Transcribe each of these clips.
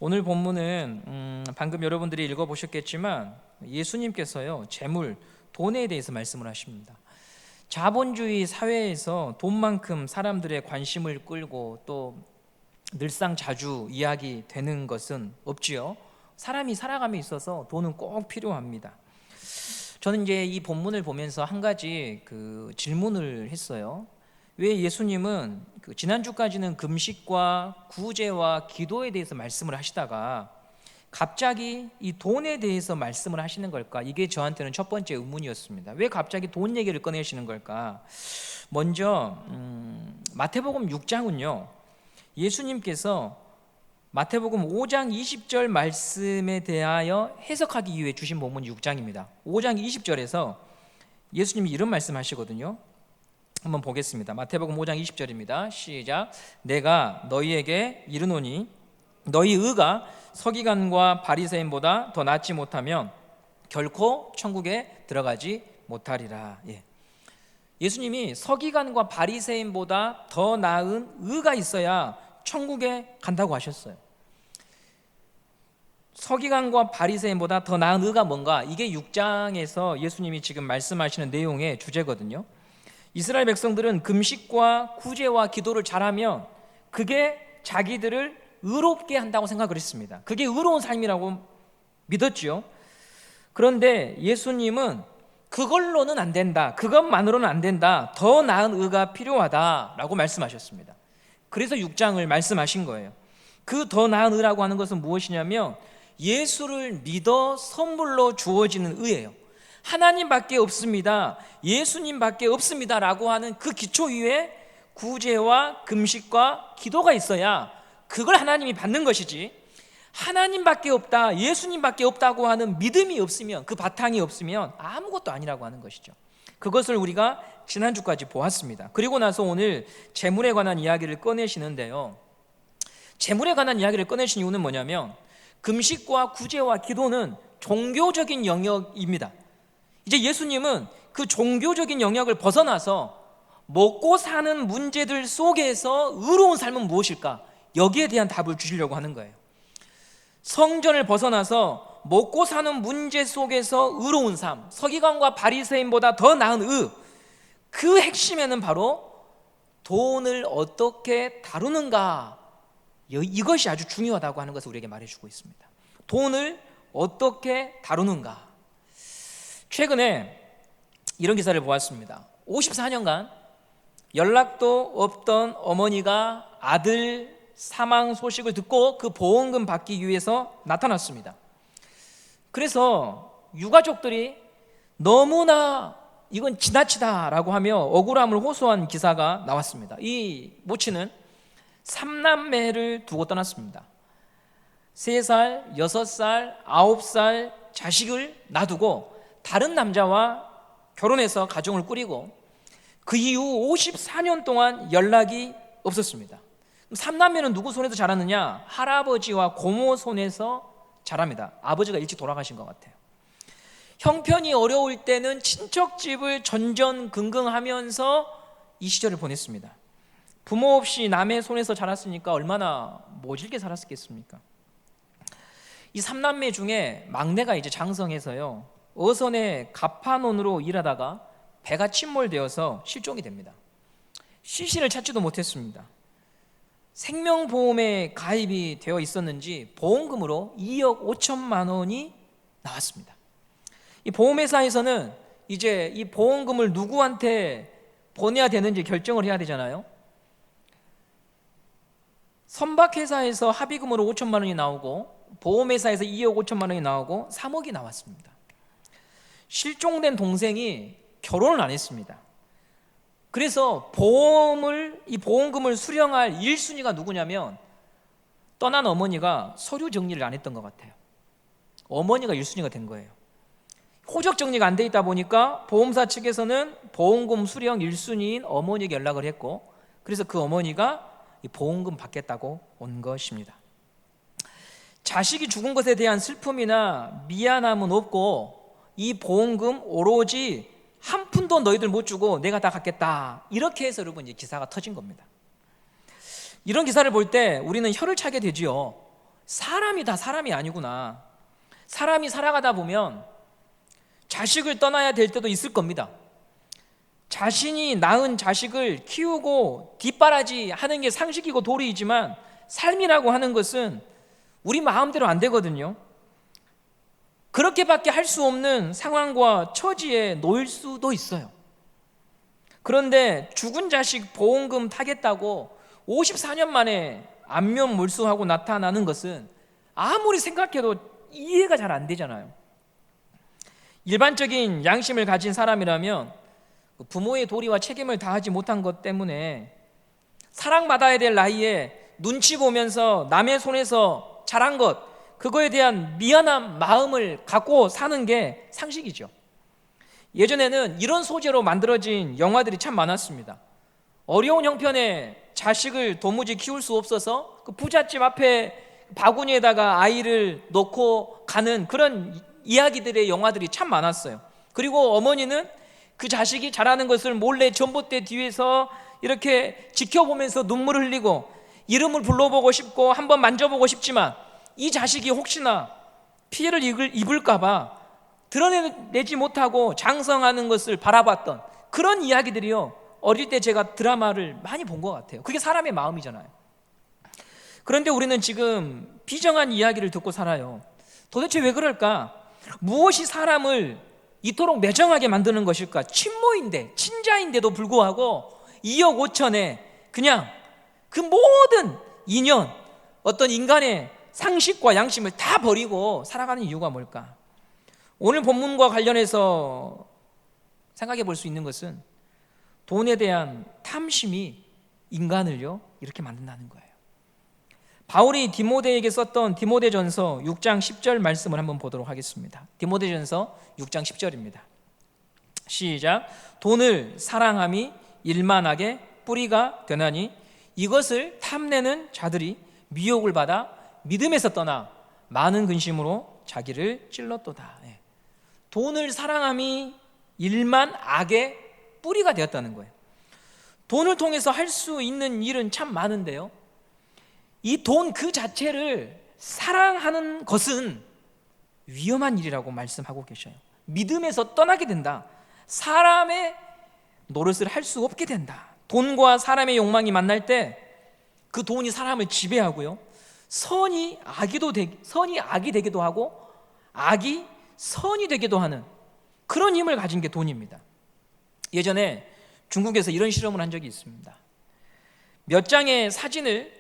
오늘 본문은 방금 여러분들이 읽어보셨겠지만 예수님께서요 재물, 돈에 대해서 말씀을 하십니다. 자본주의 사회에서 돈만큼 사람들의 관심을 끌고 또 늘상 자주 이야기되는 것은 없지요. 사람이 살아감에 있어서 돈은 꼭 필요합니다. 저는 이제 이 본문을 보면서 한 가지 질문을 했어요. 왜 예수님은 지난주까지는 금식과 구제와 기도에 대해서 말씀을 하시다가 갑자기 이 돈에 대해서 말씀을 하시는 걸까? 이게 저한테는 첫 번째 의문이었습니다. 왜 갑자기 돈 얘기를 꺼내시는 걸까? 먼저 마태복음 6장은요 예수님께서 마태복음 5장 20절 말씀에 대하여 해석하기 위해 주신 본문 6장입니다. 5장 20절에서 예수님이 이런 말씀 하시거든요. 한번 보겠습니다. 마태복음 5장 20절입니다. 시작. 내가 너희에게 이르노니 너희 의가 서기관과 바리새인보다 더 낫지 못하면 결코 천국에 들어가지 못하리라. 예수님이 서기관과 바리새인보다 더 나은 의가 있어야 천국에 간다고 하셨어요. 서기관과 바리새인보다 더 나은 의가 뭔가? 이게 6장에서 예수님이 지금 말씀하시는 내용의 주제거든요. 이스라엘 백성들은 금식과 구제와 기도를 잘하면 그게 자기들을 의롭게 한다고 생각을 했습니다. 그게 의로운 삶이라고 믿었죠. 그런데 예수님은 그걸로는 안 된다, 그것만으로는 안 된다, 더 나은 의가 필요하다라고 말씀하셨습니다. 그래서 6장을 말씀하신 거예요. 그 더 나은 의라고 하는 것은 무엇이냐면 예수를 믿어 선물로 주어지는 의예요. 하나님밖에 없습니다, 예수님밖에 없습니다 라고 하는 그 기초 위에 구제와 금식과 기도가 있어야 그걸 하나님이 받는 것이지, 하나님밖에 없다, 예수님밖에 없다고 하는 믿음이 없으면, 그 바탕이 없으면 아무것도 아니라고 하는 것이죠. 그것을 우리가 지난주까지 보았습니다. 그리고 나서 오늘 재물에 관한 이야기를 꺼내시는데요, 재물에 관한 이야기를 꺼내신 이유는 뭐냐면 금식과 구제와 기도는 종교적인 영역입니다. 이제 예수님은 그 종교적인 영역을 벗어나서 먹고 사는 문제들 속에서 의로운 삶은 무엇일까? 여기에 대한 답을 주시려고 하는 거예요. 성전을 벗어나서 먹고 사는 문제 속에서 의로운 삶, 서기관과 바리새인보다 더 나은 의, 그 핵심에는 바로 돈을 어떻게 다루는가, 이것이 아주 중요하다고 하는 것을 우리에게 말해주고 있습니다. 돈을 어떻게 다루는가. 최근에 이런 기사를 보았습니다. 54년간 연락도 없던 어머니가 아들 사망 소식을 듣고 그 보험금 받기 위해서 나타났습니다. 그래서 유가족들이 너무나 이건 지나치다라고 하며 억울함을 호소한 기사가 나왔습니다. 이 모친은 3남매를 두고 떠났습니다. 3살, 6살, 9살 자식을 놔두고 다른 남자와 결혼해서 가정을 꾸리고 그 이후 54년 동안 연락이 없었습니다. 3남매는 누구 손에서 자랐느냐? 할아버지와 고모 손에서 자랍니다. 아버지가 일찍 돌아가신 것 같아요. 형편이 어려울 때는 친척집을 전전긍긍하면서 이 시절을 보냈습니다. 부모 없이 남의 손에서 자랐으니까 얼마나 모질게 살았겠습니까? 이 3남매 중에 막내가 이제 장성해서요, 어선의 갑판원으로 일하다가 배가 침몰되어서 실종이 됩니다. 시신을 찾지도 못했습니다. 생명보험에 가입이 되어 있었는지 보험금으로 2억 5천만 원이 나왔습니다. 이 보험회사에서는 이제 이 보험금을 누구한테 보내야 되는지 결정을 해야 되잖아요. 선박회사에서 합의금으로 5천만 원이 나오고 보험회사에서 2억 5천만 원이 나오고 3억이 나왔습니다. 실종된 동생이 결혼을 안 했습니다. 그래서 이 보험금을 수령할 1순위가 누구냐면 떠난 어머니가 서류 정리를 안 했던 것 같아요. 어머니가 1순위가 된 거예요. 호적 정리가 안 돼 있다 보니까 보험사 측에서는 보험금 수령 1순위인 어머니에게 연락을 했고, 그래서 그 어머니가 이 보험금 받겠다고 온 것입니다. 자식이 죽은 것에 대한 슬픔이나 미안함은 없고 이 보험금 오로지 한 푼도 너희들 못 주고 내가 다 갚겠다, 이렇게 해서 여러분 이제 기사가 터진 겁니다. 이런 기사를 볼 때 우리는 혀를 차게 되지요. 사람이 다 사람이 아니구나. 사람이 살아가다 보면 자식을 떠나야 될 때도 있을 겁니다. 자신이 낳은 자식을 키우고 뒷바라지 하는 게 상식이고 도리이지만 삶이라고 하는 것은 우리 마음대로 안 되거든요. 그렇게밖에 할 수 없는 상황과 처지에 놓일 수도 있어요. 그런데 죽은 자식 보험금 타겠다고 54년 만에 안면 몰수하고 나타나는 것은 아무리 생각해도 이해가 잘 안 되잖아요. 일반적인 양심을 가진 사람이라면 부모의 도리와 책임을 다하지 못한 것 때문에 사랑받아야 될 나이에 눈치 보면서 남의 손에서 자란 것, 그거에 대한 미안한 마음을 갖고 사는 게 상식이죠. 예전에는 이런 소재로 만들어진 영화들이 참 많았습니다. 어려운 형편의 자식을 도무지 키울 수 없어서 그 부잣집 앞에 바구니에다가 아이를 놓고 가는 그런 이야기들의 영화들이 참 많았어요. 그리고 어머니는 그 자식이 자라는 것을 몰래 전봇대 뒤에서 이렇게 지켜보면서 눈물을 흘리고 이름을 불러보고 싶고 한번 만져보고 싶지만 이 자식이 혹시나 피해를 입을까 봐 드러내지 못하고 장성하는 것을 바라봤던 그런 이야기들이요, 어릴 때 제가 드라마를 많이 본 것 같아요. 그게 사람의 마음이잖아요. 그런데 우리는 지금 비정한 이야기를 듣고 살아요. 도대체 왜 그럴까? 무엇이 사람을 이토록 매정하게 만드는 것일까? 친모인데, 친자인데도 불구하고 2억 5천에 그냥 그 모든 인연, 어떤 인간의 상식과 양심을 다 버리고 살아가는 이유가 뭘까? 오늘 본문과 관련해서 생각해 볼 수 있는 것은 돈에 대한 탐심이 인간을요 이렇게 만든다는 거예요. 바울이 디모데에게 썼던 디모데전서 6장 10절 말씀을 한번 보도록 하겠습니다. 디모데전서 6장 10절입니다. 시작. 돈을 사랑함이 일만하게 뿌리가 되나니 이것을 탐내는 자들이 미혹을 받아 믿음에서 떠나 많은 근심으로 자기를 찔렀도다. 돈을 사랑함이 일만 악의 뿌리가 되었다는 거예요. 돈을 통해서 할 수 있는 일은 참 많은데요, 이 돈 그 자체를 사랑하는 것은 위험한 일이라고 말씀하고 계셔요. 믿음에서 떠나게 된다. 사람의 노릇을 할 수 없게 된다. 돈과 사람의 욕망이 만날 때 그 돈이 사람을 지배하고요, 선이 악이 되기도 하고 악이 선이 되기도 하는 그런 힘을 가진 게 돈입니다. 예전에 중국에서 이런 실험을 한 적이 있습니다. 몇 장의 사진을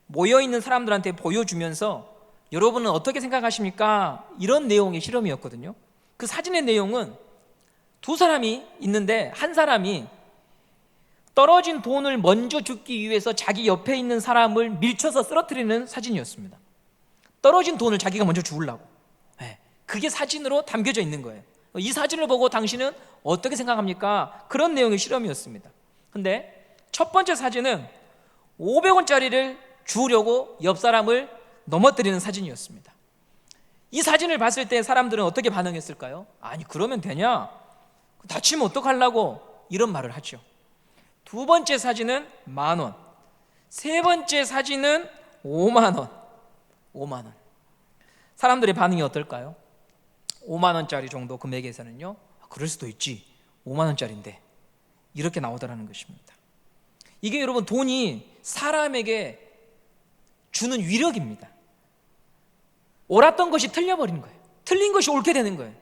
모여있는 사람들한테 보여주면서 여러분은 어떻게 생각하십니까? 이런 내용의 실험이었거든요. 그 사진의 내용은 두 사람이 있는데 한 사람이 떨어진 돈을 먼저 줍기 위해서 자기 옆에 있는 사람을 밀쳐서 쓰러뜨리는 사진이었습니다. 떨어진 돈을 자기가 먼저 주우려고. 그게 사진으로 담겨져 있는 거예요. 이 사진을 보고 당신은 어떻게 생각합니까? 그런 내용의 실험이었습니다. 근데 첫 번째 사진은 500원짜리를 주우려고 옆 사람을 넘어뜨리는 사진이었습니다. 이 사진을 봤을 때 사람들은 어떻게 반응했을까요? 아니, 그러면 되냐? 다치면 어떡하려고? 이런 말을 하죠. 두 번째 사진은 10,000원, 세 번째 사진은 50,000원. 50,000원. 사람들의 반응이 어떨까요? 50,000원짜리 정도 금액에서는요, 그럴 수도 있지, 50,000원짜리인데, 이렇게 나오더라는 것입니다. 이게 여러분, 돈이 사람에게 주는 위력입니다. 옳았던 것이 틀려버린 거예요. 틀린 것이 옳게 되는 거예요.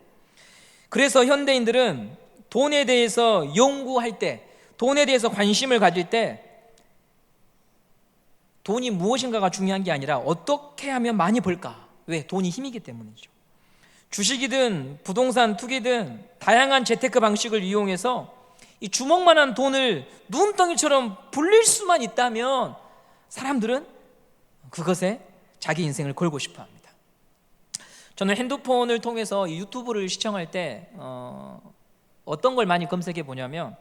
그래서 현대인들은 돈에 대해서 연구할 때, 돈에 대해서 관심을 가질 때 돈이 무엇인가가 중요한 게 아니라 어떻게 하면 많이 벌까? 왜? 돈이 힘이기 때문이죠. 주식이든 부동산 투기든 다양한 재테크 방식을 이용해서 이 주먹만한 돈을 눈덩이처럼 불릴 수만 있다면 사람들은 그것에 자기 인생을 걸고 싶어 합니다. 저는 핸드폰을 통해서 유튜브를 시청할 때 어떤 걸 많이 검색해 보냐면,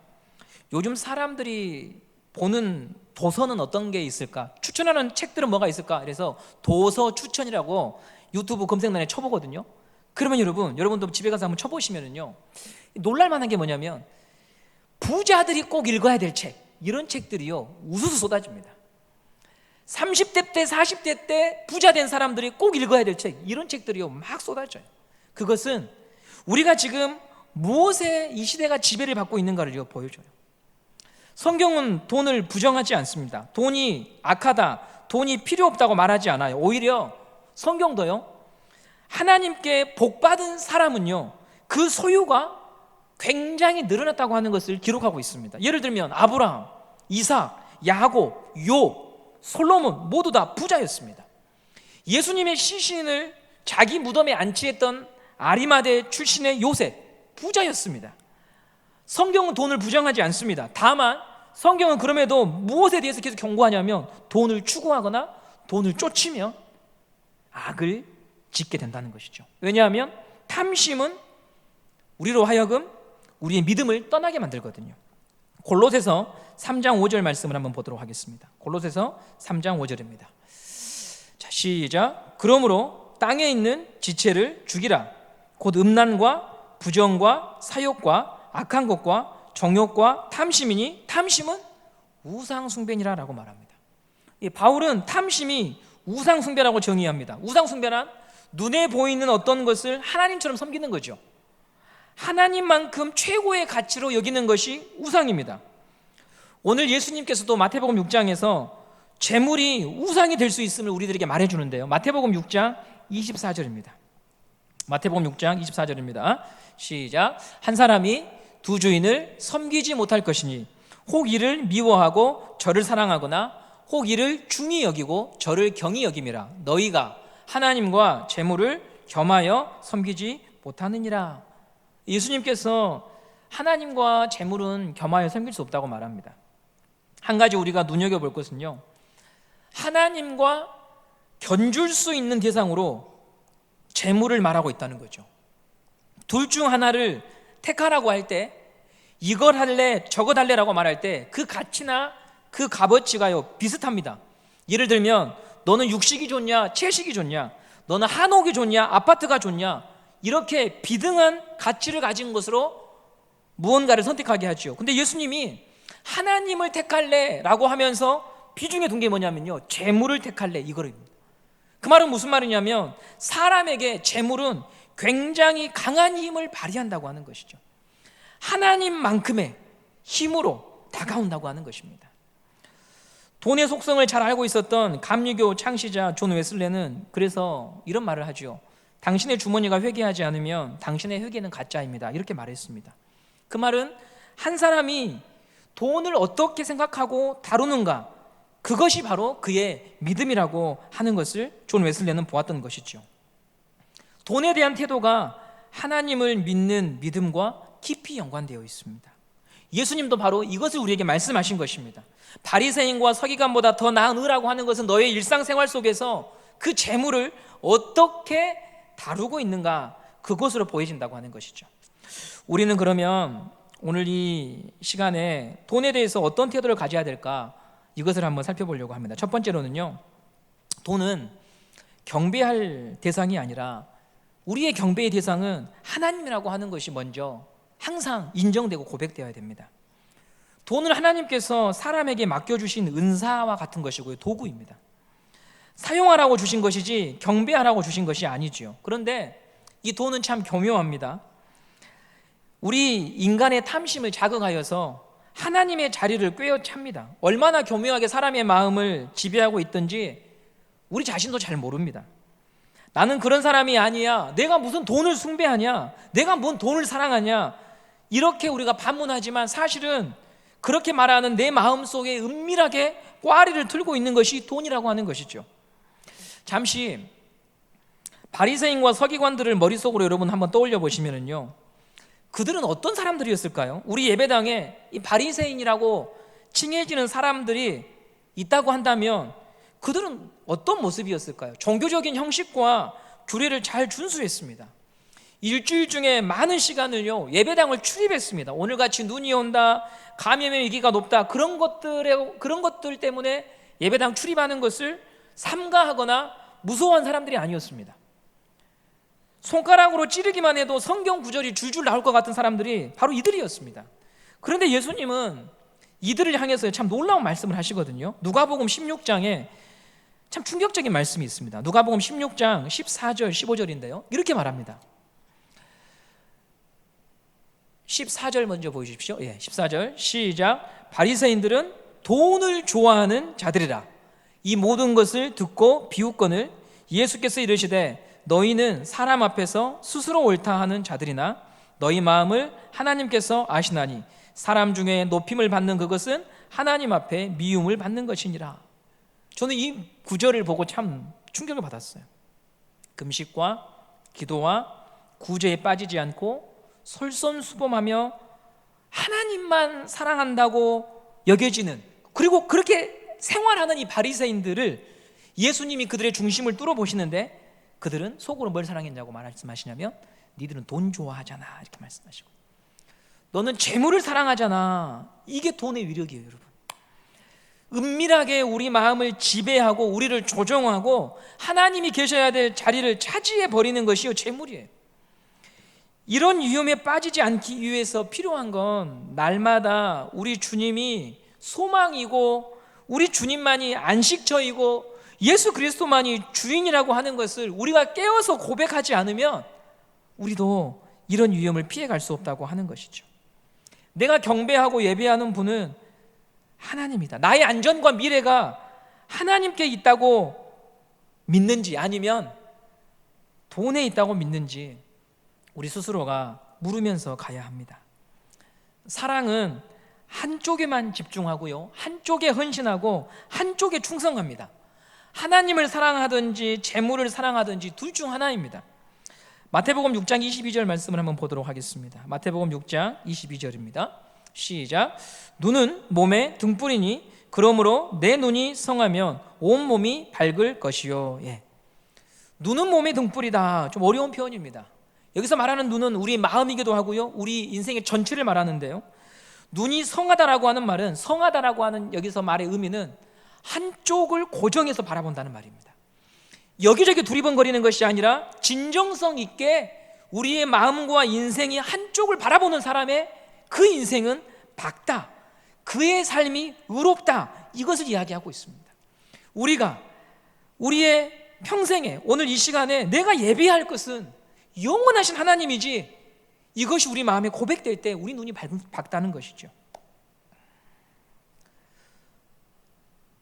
요즘 사람들이 보는 도서는 어떤 게 있을까? 추천하는 책들은 뭐가 있을까? 그래서 도서 추천이라고 유튜브 검색란에 쳐보거든요. 그러면 여러분도 집에 가서 한번 쳐보시면은요, 놀랄 만한 게 뭐냐면 부자들이 꼭 읽어야 될 책, 이런 책들이요 우수수 쏟아집니다. 30대 때 40대 때 부자 된 사람들이 꼭 읽어야 될 책, 이런 책들이요 막 쏟아져요. 그것은 우리가 지금 무엇에 이 시대가 지배를 받고 있는가를 보여줘요. 성경은 돈을 부정하지 않습니다. 돈이 악하다, 돈이 필요 없다고 말하지 않아요. 오히려 성경도요, 하나님께 복받은 사람은요 그 소유가 굉장히 늘어났다고 하는 것을 기록하고 있습니다. 예를 들면 아브라함, 이삭, 야곱, 욥, 솔로몬 모두 다 부자였습니다. 예수님의 시신을 자기 무덤에 안치했던 아리마대 출신의 요셉, 부자였습니다. 성경은 돈을 부정하지 않습니다. 다만 성경은 그럼에도 무엇에 대해서 계속 경고하냐면 돈을 추구하거나 돈을 쫓으면 악을 짓게 된다는 것이죠. 왜냐하면 탐심은 우리로 하여금 우리의 믿음을 떠나게 만들거든요. 골로새서 3장 5절 말씀을 한번 보도록 하겠습니다. 골로새서 3장 5절입니다. 자, 시작. 그러므로 땅에 있는 지체를 죽이라. 곧 음란과 부정과 사욕과 악한 것과 정욕과 탐심이니 탐심은 우상숭배니라 라고 말합니다. 바울은 탐심이 우상숭배라고 정의합니다. 우상숭배란 눈에 보이는 어떤 것을 하나님처럼 섬기는 거죠. 하나님만큼 최고의 가치로 여기는 것이 우상입니다. 오늘 예수님께서도 마태복음 6장에서 재물이 우상이 될 수 있음을 우리들에게 말해주는데요. 마태복음 6장 24절입니다. 마태복음 6장 24절입니다. 시작. 한 사람이 두 주인을 섬기지 못할 것이니 혹 이를 미워하고 저를 사랑하거나 혹 이를 중히 여기고 저를 경히 여김이라. 너희가 하나님과 재물을 겸하여 섬기지 못하느니라. 예수님께서 하나님과 재물은 겸하여 섬길 수 없다고 말합니다. 한 가지 우리가 눈여겨볼 것은요, 하나님과 견줄 수 있는 대상으로 재물을 말하고 있다는 거죠. 둘 중 하나를 택하라고 할 때 이걸 할래 저것 할래라고 말할 때 그 가치나 그 값어치가요 비슷합니다. 예를 들면 너는 육식이 좋냐 채식이 좋냐, 너는 한옥이 좋냐 아파트가 좋냐, 이렇게 비등한 가치를 가진 것으로 무언가를 선택하게 하죠. 근데 예수님이 하나님을 택할래 라고 하면서 비중에 둔 게 뭐냐면요, 재물을 택할래 이거입니다. 그 말은 무슨 말이냐면 사람에게 재물은 굉장히 강한 힘을 발휘한다고 하는 것이죠. 하나님만큼의 힘으로 다가온다고 하는 것입니다. 돈의 속성을 잘 알고 있었던 감리교 창시자 존 웨슬레는 그래서 이런 말을 하죠. 당신의 주머니가 회개하지 않으면 당신의 회개는 가짜입니다. 이렇게 말했습니다. 그 말은 한 사람이 돈을 어떻게 생각하고 다루는가, 그것이 바로 그의 믿음이라고 하는 것을 존 웨슬레는 보았던 것이죠. 돈에 대한 태도가 하나님을 믿는 믿음과 깊이 연관되어 있습니다. 예수님도 바로 이것을 우리에게 말씀하신 것입니다. 바리새인과 서기관보다 더 나은 의라고 하는 것은 너의 일상생활 속에서 그 재물을 어떻게 다루고 있는가, 그것으로 보여진다고 하는 것이죠. 우리는 그러면 오늘 이 시간에 돈에 대해서 어떤 태도를 가져야 될까, 이것을 한번 살펴보려고 합니다. 첫 번째로는요, 돈은 경배할 대상이 아니라 우리의 경배의 대상은 하나님이라고 하는 것이 먼저 항상 인정되고 고백되어야 됩니다. 돈은 하나님께서 사람에게 맡겨주신 은사와 같은 것이고요, 도구입니다. 사용하라고 주신 것이지 경배하라고 주신 것이 아니지요. 그런데 이 돈은 참 교묘합니다. 우리 인간의 탐심을 자극하여서 하나님의 자리를 꿰어찹니다. 얼마나 교묘하게 사람의 마음을 지배하고 있든지 우리 자신도 잘 모릅니다. 나는 그런 사람이 아니야, 내가 무슨 돈을 숭배하냐, 내가 뭔 돈을 사랑하냐, 이렇게 우리가 반문하지만 사실은 그렇게 말하는 내 마음속에 은밀하게 꽈리를 틀고 있는 것이 돈이라고 하는 것이죠. 잠시 바리새인과 서기관들을 머릿속으로 여러분 한번 떠올려 보시면요, 그들은 어떤 사람들이었을까요? 우리 예배당에 이 바리새인이라고 칭해지는 사람들이 있다고 한다면 그들은 어떤 모습이었을까요? 종교적인 형식과 규례를 잘 준수했습니다. 일주일 중에 많은 시간을요 예배당을 출입했습니다. 오늘같이 눈이 온다, 감염의 위기가 높다, 그런 것들 때문에 예배당 출입하는 것을 삼가하거나 무서워한 사람들이 아니었습니다. 손가락으로 찌르기만 해도 성경 구절이 줄줄 나올 것 같은 사람들이 바로 이들이었습니다. 그런데 예수님은 이들을 향해서 참 놀라운 말씀을 하시거든요. 누가복음 16장에 참 충격적인 말씀이 있습니다. 누가복음 16장 14절 15절인데요. 이렇게 말합니다. 14절 먼저 보여주십시오. 14절 시작. 바리새인들은 돈을 좋아하는 자들이라. 이 모든 것을 듣고 비웃거늘 예수께서 이르시되 너희는 사람 앞에서 스스로 옳다 하는 자들이나 너희 마음을 하나님께서 아시나니 사람 중에 높임을 받는 그것은 하나님 앞에 미움을 받는 것이니라. 저는 이 구절을 보고 참 충격을 받았어요. 금식과 기도와 구제에 빠지지 않고 솔선수범하며 하나님만 사랑한다고 여겨지는, 그리고 그렇게 생활하는 이 바리새인들을 예수님이 그들의 중심을 뚫어보시는데 그들은 속으로 뭘 사랑했냐고 말씀하시냐면 니들은 돈 좋아하잖아 이렇게 말씀하시고, 너는 재물을 사랑하잖아. 이게 돈의 위력이에요, 여러분. 은밀하게 우리 마음을 지배하고 우리를 조종하고 하나님이 계셔야 될 자리를 차지해 버리는 것이 재물이에요. 이런 위험에 빠지지 않기 위해서 필요한 건 날마다 우리 주님이 소망이고 우리 주님만이 안식처이고 예수 그리스도만이 주인이라고 하는 것을 우리가 깨어서 고백하지 않으면 우리도 이런 위험을 피해갈 수 없다고 하는 것이죠. 내가 경배하고 예배하는 분은 하나님이다. 나의 안전과 미래가 하나님께 있다고 믿는지 아니면 돈에 있다고 믿는지 우리 스스로가 물으면서 가야 합니다. 사랑은 한쪽에만 집중하고요, 한쪽에 헌신하고 한쪽에 충성합니다. 하나님을 사랑하든지 재물을 사랑하든지 둘 중 하나입니다. 마태복음 6장 22절 말씀을 한번 보도록 하겠습니다. 마태복음 6장 22절입니다. 시작. 눈은 몸의 등불이니 그러므로 내 눈이 성하면 온 몸이 밝을 것이요. 눈은 몸의 등불이다. 좀 어려운 표현입니다. 여기서 말하는 눈은 우리 마음이기도 하고요, 우리 인생의 전체를 말하는데요, 눈이 성하다라고 하는 말은, 성하다라고 하는 여기서 말의 의미는 한쪽을 고정해서 바라본다는 말입니다. 여기저기 두리번거리는 것이 아니라 진정성 있게 우리의 마음과 인생이 한쪽을 바라보는 사람의 그 인생은 밝다, 그의 삶이 의롭다, 이것을 이야기하고 있습니다. 우리가 우리의 평생에 오늘 이 시간에 내가 예배할 것은 영원하신 하나님이지, 이것이 우리 마음에 고백될 때 우리 눈이 밝다는 것이죠.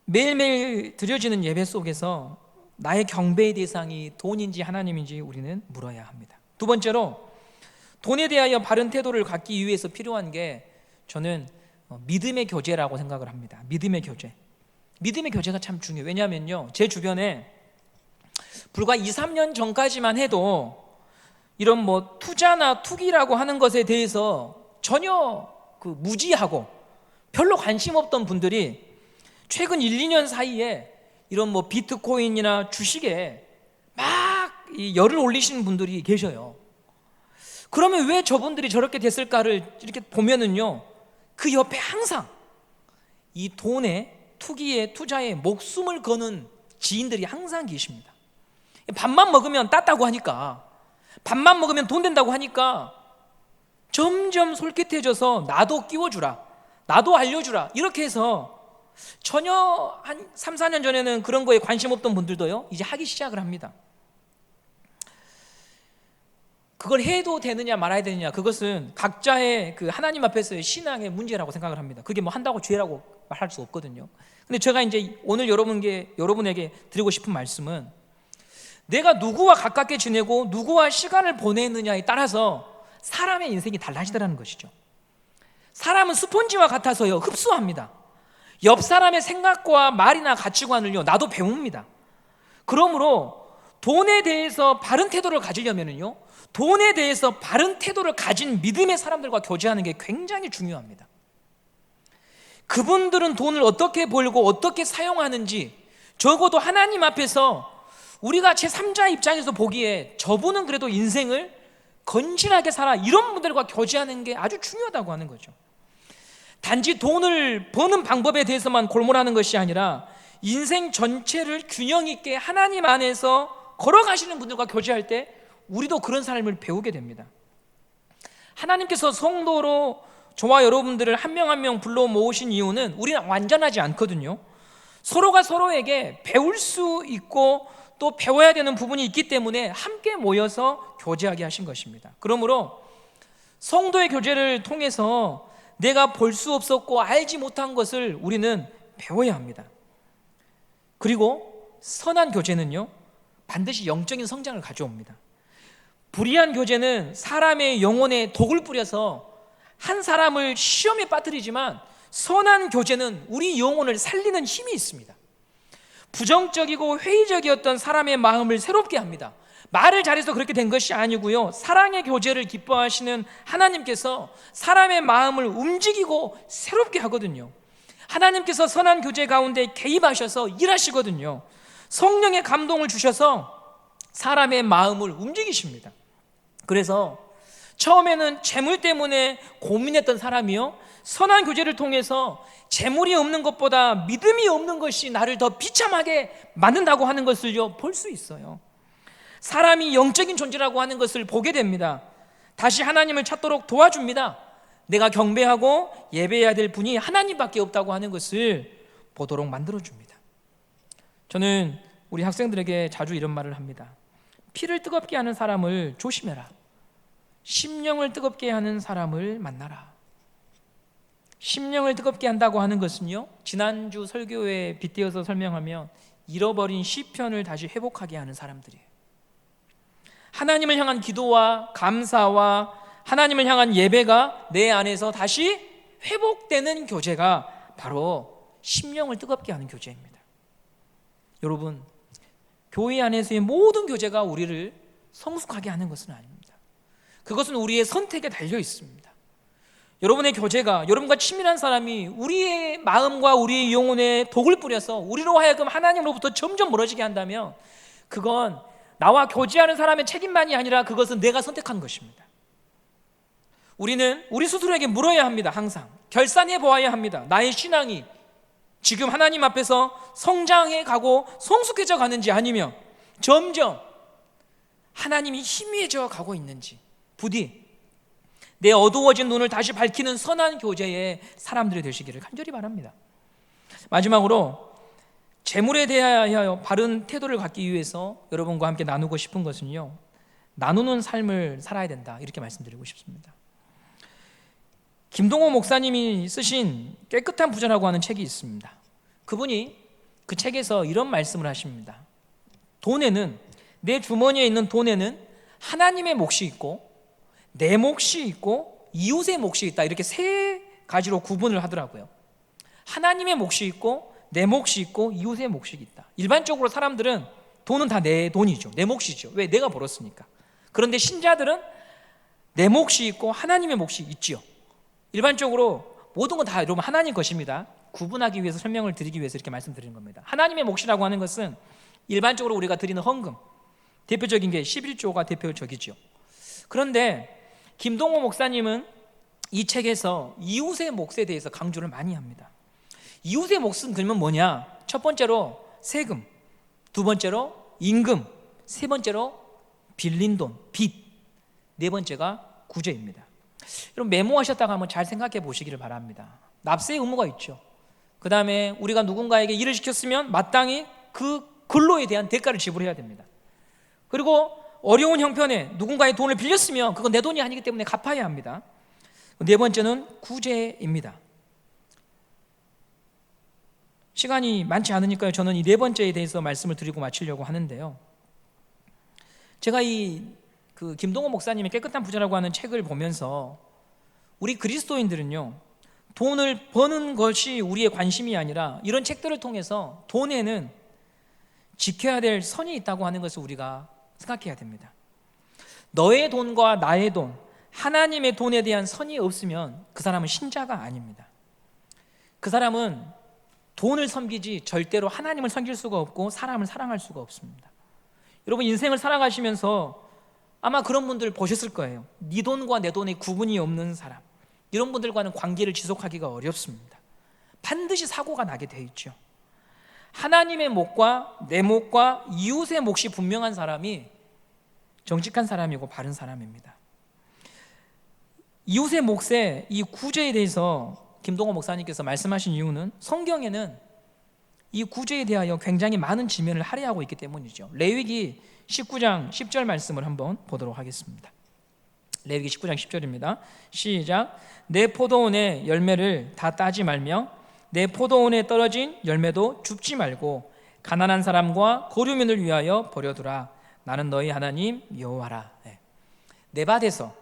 매일매일 드려지는 예배 속에서 나의 경배의 대상이 돈인지 하나님인지 우리는 물어야 합니다. 두 번째로, 돈에 대하여 바른 태도를 갖기 위해서 필요한 게 저는 믿음의 교제라고 생각을 합니다. 믿음의 교제. 믿음의 교제가 참 중요해요. 왜냐하면요, 제 주변에 불과 2, 3년 전까지만 해도 이런 투자나 투기라고 하는 것에 대해서 전혀 무지하고 별로 관심 없던 분들이 최근 1, 2년 사이에 이런 비트코인이나 주식에 막 열을 올리시는 분들이 계셔요. 그러면 왜 저분들이 저렇게 됐을까를 이렇게 보면은요, 그 옆에 항상 이 돈에, 투기에, 투자에 목숨을 거는 지인들이 항상 계십니다. 밥만 먹으면 땄다고 하니까, 밥만 먹으면 돈 된다고 하니까 점점 솔깃해져서 나도 끼워주라, 나도 알려주라, 이렇게 해서 전혀 한 3, 4년 전에는 그런 거에 관심 없던 분들도요, 이제 하기 시작을 합니다. 그걸 해도 되느냐 말아야 되느냐, 그것은 각자의 그 하나님 앞에서의 신앙의 문제라고 생각을 합니다. 그게 한다고 죄라고 말할 수 없거든요. 근데 제가 이제 오늘 여러분에게 드리고 싶은 말씀은, 내가 누구와 가깝게 지내고 누구와 시간을 보내느냐에 따라서 사람의 인생이 달라지더라는 것이죠. 사람은 스폰지와 같아서요, 흡수합니다. 옆 사람의 생각과 말이나 가치관을요, 나도 배웁니다. 그러므로 돈에 대해서 바른 태도를 가지려면요, 돈에 대해서 바른 태도를 가진 믿음의 사람들과 교제하는 게 굉장히 중요합니다. 그분들은 돈을 어떻게 벌고 어떻게 사용하는지 적어도 하나님 앞에서 우리가 제3자 입장에서 보기에 저분은 그래도 인생을 건실하게 살아, 이런 분들과 교제하는 게 아주 중요하다고 하는 거죠. 단지 돈을 버는 방법에 대해서만 골몰하는 것이 아니라 인생 전체를 균형 있게 하나님 안에서 걸어가시는 분들과 교제할 때 우리도 그런 삶을 배우게 됩니다. 하나님께서 성도로 저와 여러분들을 한 명 한 명 불러 모으신 이유는 우리는 완전하지 않거든요. 서로가 서로에게 배울 수 있고 또 배워야 되는 부분이 있기 때문에 함께 모여서 교제하게 하신 것입니다. 그러므로 성도의 교제를 통해서 내가 볼 수 없었고 알지 못한 것을 우리는 배워야 합니다. 그리고 선한 교제는요, 반드시 영적인 성장을 가져옵니다. 불의한 교제는 사람의 영혼에 독을 뿌려서 한 사람을 시험에 빠뜨리지만, 선한 교제는 우리 영혼을 살리는 힘이 있습니다. 부정적이고 회의적이었던 사람의 마음을 새롭게 합니다. 말을 잘해서 그렇게 된 것이 아니고요, 사랑의 교제를 기뻐하시는 하나님께서 사람의 마음을 움직이고 새롭게 하거든요. 하나님께서 선한 교제 가운데 개입하셔서 일하시거든요. 성령의 감동을 주셔서 사람의 마음을 움직이십니다. 그래서 처음에는 재물 때문에 고민했던 사람이요, 선한 교제를 통해서 재물이 없는 것보다 믿음이 없는 것이 나를 더 비참하게 만든다고 하는 것을요, 볼 수 있어요. 사람이 영적인 존재라고 하는 것을 보게 됩니다. 다시 하나님을 찾도록 도와줍니다. 내가 경배하고 예배해야 될 분이 하나님밖에 없다고 하는 것을 보도록 만들어줍니다. 저는 우리 학생들에게 자주 이런 말을 합니다. 피를 뜨겁게 하는 사람을 조심해라. 심령을 뜨겁게 하는 사람을 만나라. 심령을 뜨겁게 한다고 하는 것은요, 지난주 설교에 빗대어서 설명하면 잃어버린 시편을 다시 회복하게 하는 사람들이에요. 하나님을 향한 기도와 감사와 하나님을 향한 예배가 내 안에서 다시 회복되는 교제가 바로 심령을 뜨겁게 하는 교제입니다. 여러분, 교회 안에서의 모든 교제가 우리를 성숙하게 하는 것은 아닙니다. 그것은 우리의 선택에 달려 있습니다. 여러분의 교제가, 여러분과 친밀한 사람이 우리의 마음과 우리의 영혼에 독을 뿌려서 우리로 하여금 하나님으로부터 점점 멀어지게 한다면, 그건 나와 교제하는 사람의 책임만이 아니라 그것은 내가 선택한 것입니다. 우리는 우리 스스로에게 물어야 합니다. 항상 결산해 보아야 합니다. 나의 신앙이 지금 하나님 앞에서 성장해 가고 성숙해져 가는지, 아니면 점점 하나님이 희미해져 가고 있는지, 부디 내 어두워진 눈을 다시 밝히는 선한 교제의 사람들이 되시기를 간절히 바랍니다. 마지막으로 재물에 대하여 바른 태도를 갖기 위해서 여러분과 함께 나누고 싶은 것은요, 나누는 삶을 살아야 된다, 이렇게 말씀드리고 싶습니다. 김동호 목사님이 쓰신 깨끗한 부자라고 하는 책이 있습니다. 그분이 그 책에서 이런 말씀을 하십니다. 돈에는, 내 주머니에 있는 돈에는 하나님의 몫이 있고 내 몫이 있고 이웃의 몫이 있다, 이렇게 세 가지로 구분을 하더라고요. 하나님의 몫이 있고 내 몫이 있고 이웃의 몫이 있다. 일반적으로 사람들은 돈은 다 내 돈이죠. 내 몫이죠. 왜? 내가 벌었으니까. 그런데 신자들은 내 몫이 있고 하나님의 몫이 있지요. 일반적으로 모든 건 다 여러분 하나님 것입니다. 구분하기 위해서, 설명을 드리기 위해서 이렇게 말씀드리는 겁니다. 하나님의 몫이라고 하는 것은 일반적으로 우리가 드리는 헌금, 대표적인 게 11조가 대표적이죠. 그런데 김동호 목사님은 이 책에서 이웃의 몫에 대해서 강조를 많이 합니다. 이웃의 몫은 그러면 뭐냐? 첫 번째로 세금, 두 번째로 임금, 세 번째로 빌린 돈, 빚, 네 번째가 구제입니다. 여러분, 메모하셨다가 한번 잘 생각해 보시기를 바랍니다. 납세의 의무가 있죠. 그 다음에 우리가 누군가에게 일을 시켰으면 마땅히 그 근로에 대한 대가를 지불해야 됩니다. 그리고 어려운 형편에 누군가의 돈을 빌렸으면 그건 내 돈이 아니기 때문에 갚아야 합니다. 네 번째는 구제입니다. 시간이 많지 않으니까요, 저는 이 네 번째에 대해서 말씀을 드리고 마치려고 하는데요, 제가 그 김동호 목사님의 깨끗한 부자라고 하는 책을 보면서 우리 그리스도인들은요, 돈을 버는 것이 우리의 관심이 아니라 이런 책들을 통해서 돈에는 지켜야 될 선이 있다고 하는 것을 우리가 생각해야 됩니다. 너의 돈과 나의 돈, 하나님의 돈에 대한 선이 없으면 그 사람은 신자가 아닙니다. 그 사람은 돈을 섬기지 절대로 하나님을 섬길 수가 없고 사람을 사랑할 수가 없습니다. 여러분, 인생을 살아가시면서 아마 그런 분들 보셨을 거예요. 네 돈과 내 돈의 구분이 없는 사람, 이런 분들과는 관계를 지속하기가 어렵습니다. 반드시 사고가 나게 돼 있죠. 하나님의 몫과 내 몫과 이웃의 몫이 분명한 사람이 정직한 사람이고 바른 사람입니다. 이웃의 몫의 이 구제에 대해서 김동호 목사님께서 말씀하신 이유는 성경에는 이 구제에 대하여 굉장히 많은 지면을 할애하고 있기 때문이죠. 레위기 19장 10절 말씀을 한번 보도록 하겠습니다. 레위기 19장 10절입니다. 시작. 내 포도원의 열매를 다 따지 말며 내 포도원에 떨어진 열매도 줍지 말고 가난한 사람과 고류민을 위하여 버려두라. 나는 너희 하나님 여호와라. 내 밭에서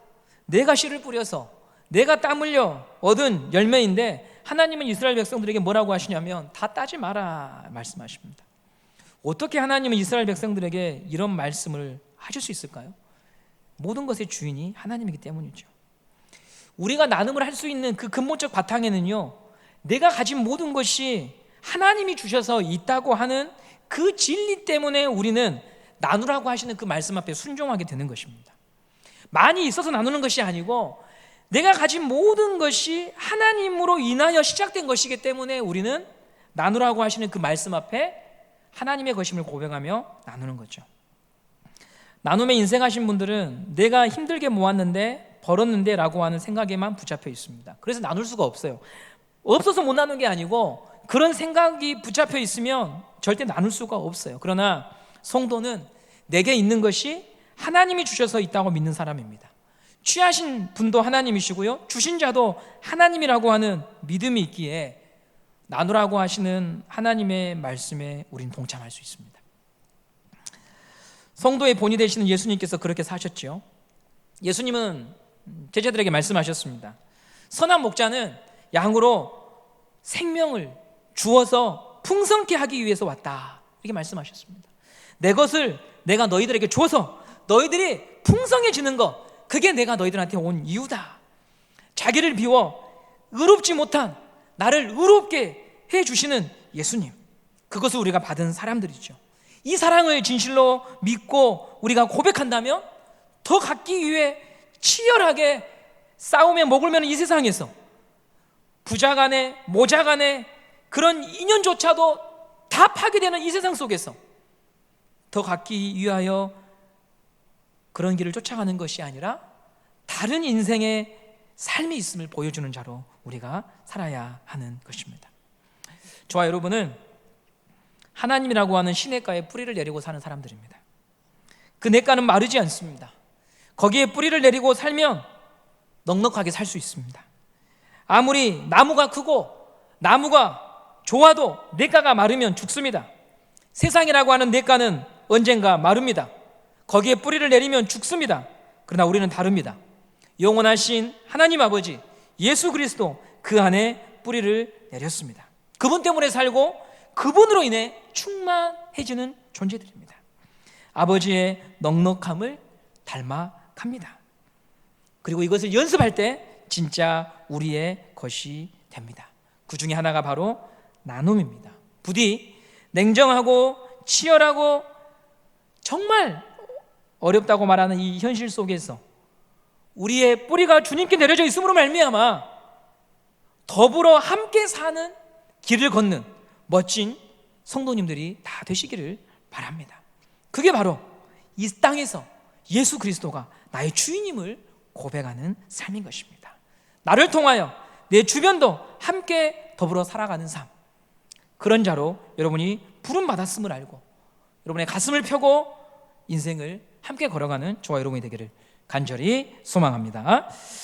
내가 씨를 뿌려서 내가 땀 흘려 얻은 열매인데 하나님은 이스라엘 백성들에게 뭐라고 하시냐면 다 따지 마라 말씀하십니다. 어떻게 하나님은 이스라엘 백성들에게 이런 말씀을 하실 수 있을까요? 모든 것의 주인이 하나님이기 때문이죠. 우리가 나눔을 할 수 있는 그 근본적 바탕에는요, 내가 가진 모든 것이 하나님이 주셔서 있다고 하는 그 진리 때문에 우리는 나누라고 하시는 그 말씀 앞에 순종하게 되는 것입니다. 많이 있어서 나누는 것이 아니고 내가 가진 모든 것이 하나님으로 인하여 시작된 것이기 때문에 우리는 나누라고 하시는 그 말씀 앞에 하나님의 것임을 고백하며 나누는 거죠. 나눔에 인생하신 분들은 내가 힘들게 모았는데 벌었는데 라고 하는 생각에만 붙잡혀 있습니다. 그래서 나눌 수가 없어요. 없어서 못 나누는 게 아니고 그런 생각이 붙잡혀 있으면 절대 나눌 수가 없어요. 그러나 성도는 내게 있는 것이 하나님이 주셔서 있다고 믿는 사람입니다. 취하신 분도 하나님이시고요, 주신 자도 하나님이라고 하는 믿음이 있기에 나누라고 하시는 하나님의 말씀에 우린 동참할 수 있습니다. 성도의 본이 되시는 예수님께서 그렇게 사셨죠. 예수님은 제자들에게 말씀하셨습니다. 선한 목자는 양으로 생명을 주어서 풍성케 하기 위해서 왔다, 이렇게 말씀하셨습니다. 내 것을 내가 너희들에게 줘서 너희들이 풍성해지는 것, 그게 내가 너희들한테 온 이유다. 자기를 비워 의롭지 못한 나를 의롭게 해주시는 예수님, 그것을 우리가 받은 사람들이죠. 이 사랑을 진실로 믿고 우리가 고백한다면 더 갖기 위해 치열하게 싸움에 목을 매는 이 세상에서 부자 간에 모자 간에 그런 인연조차도 다 파괴되는 이 세상 속에서 더 갖기 위하여 그런 길을 쫓아가는 것이 아니라 다른 인생의 삶이 있음을 보여주는 자로 우리가 살아야 하는 것입니다. 저와 여러분은 하나님이라고 하는 시냇가에 뿌리를 내리고 사는 사람들입니다. 그 냇가는 마르지 않습니다. 거기에 뿌리를 내리고 살면 넉넉하게 살 수 있습니다. 아무리 나무가 크고 나무가 좋아도 냇가가 마르면 죽습니다. 세상이라고 하는 냇가는 언젠가 마릅니다. 거기에 뿌리를 내리면 죽습니다. 그러나 우리는 다릅니다. 영원하신 하나님 아버지 예수 그리스도 그 안에 뿌리를 내렸습니다. 그분 때문에 살고 그분으로 인해 충만해지는 존재들입니다. 아버지의 넉넉함을 닮아갑니다. 그리고 이것을 연습할 때 진짜 우리의 것이 됩니다. 그 중에 하나가 바로 나눔입니다. 부디 냉정하고 치열하고 정말 어렵다고 말하는 이 현실 속에서 우리의 뿌리가 주님께 내려져 있음으로 말미암아 더불어 함께 사는 길을 걷는 멋진 성도님들이 다 되시기를 바랍니다. 그게 바로 이 땅에서 예수 그리스도가 나의 주인임을 고백하는 삶인 것입니다. 나를 통하여 내 주변도 함께 더불어 살아가는 삶, 그런 자로 여러분이 부름받았음을 알고 여러분의 가슴을 펴고 인생을 함께 걸어가는 저와 여러분이 되기를 간절히 소망합니다.